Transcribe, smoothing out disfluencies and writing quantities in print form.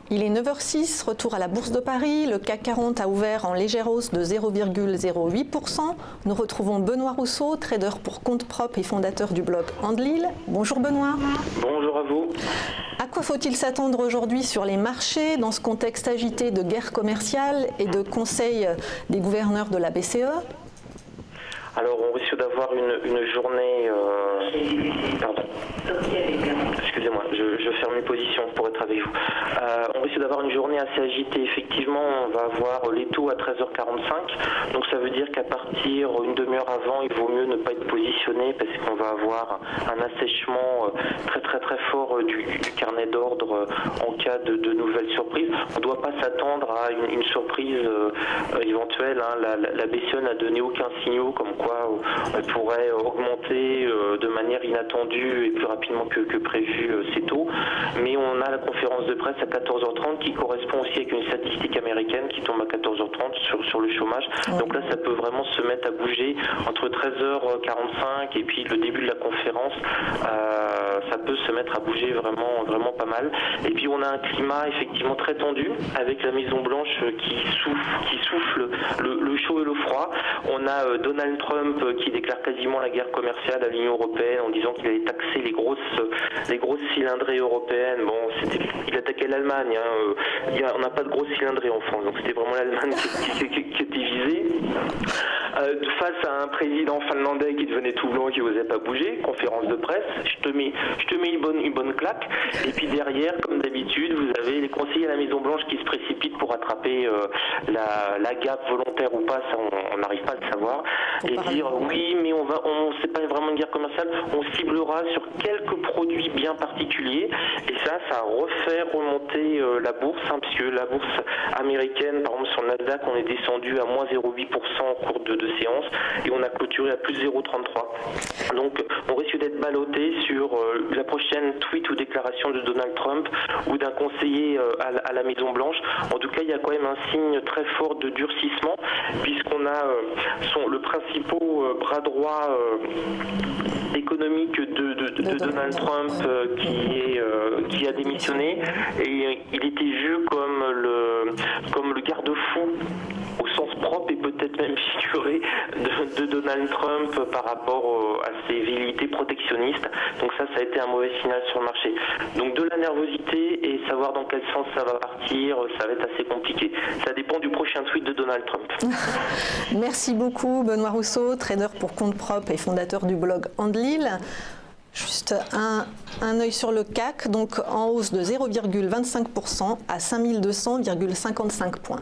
Il est 9h06, retour à la Bourse de Paris. Le CAC 40 a ouvert en légère hausse de 0,08%. Nous retrouvons Benoît Rousseau, trader pour compte propre et fondateur du blog Andlil. Bonjour Benoît. Bonjour à vous. À quoi faut-il s'attendre aujourd'hui sur les marchés dans ce contexte agité de guerre commerciale et de conseil des gouverneurs de la BCE? Alors on risque d'avoir une journée... Pardon. Excusez-moi, je ferme mes positions pour être avec vous. On risque d'avoir une journée assez agitée. Effectivement, on va avoir les taux à 13h45. Donc ça veut dire qu'à partir une demi-heure avant, il vaut mieux ne pas être positionné parce qu'on va avoir un assèchement très fort du carnet d'ordre en cas de nouvelles surprises. On ne doit pas s'attendre à une surprise éventuelle. La BCE n'a donné aucun signal comme quoi on pourrait augmenter de manière inattendue et plus rapidement que prévu ces taux. Mais on a la conférence de presse à 14h30 qui correspond aussi avec une statistique américaine qui tombe à 14h30 sur le chômage. Donc là, ça peut vraiment se mettre à bouger entre 13h45 et puis le début de la conférence. Ça peut se mettre à bouger vraiment pas mal. Et puis on a un climat effectivement très tendu avec la Maison Blanche qui souffle le chaud et le froid. On a Donald Trump qui déclare quasiment la guerre commerciale à l'Union européenne en disant qu'il allait taxer les grosses cylindrées européennes. Bon, il attaquait l'Allemagne. On n'a pas de grosses cylindrées en France, donc c'était vraiment l'Allemagne qui était visée. Face à un président finlandais qui devenait tout blanc, qui n'osait pas bouger, conférence de presse, je te mets une bonne claque. Et puis derrière, comme d'habitude, vous avez les conseillers à la Maison Blanche qui se précipitent pour attraper la gap volontaire ou pas, ça on n'arrive pas à le savoir. Et dire oui, mais c'est pas vraiment une guerre commerciale, on ciblera sur quelques produits bien particuliers. Et ça refait remonter la bourse, puisque la bourse américaine, par exemple sur le Nasdaq, on est descendu à moins 0,8% en cours de séance et on a clôturé à plus 0,33. Donc on risque d'être ballotté sur la prochaine tweet ou déclaration de Donald Trump ou d'un conseiller à la Maison Blanche. En tout cas, il y a quand même un signe très fort de durcissement puisqu'on a le principal bras droit économique de Donald Trump qui a démissionné et il était vu comme le garde-fou au sens propre et peut-être même figuré de Donald Trump par rapport à ses velléités protectionnistes. Donc ça a été un mauvais signal sur le marché. Donc de la nervosité et savoir dans quel sens ça va partir, ça va être assez compliqué. Ça dépend du prochain tweet de Donald Trump. Merci beaucoup Benoît Rousseau, trader pour compte propre et fondateur du blog Andlil. Juste un œil sur le CAC, donc en hausse de 0,25% à 5200,55 points.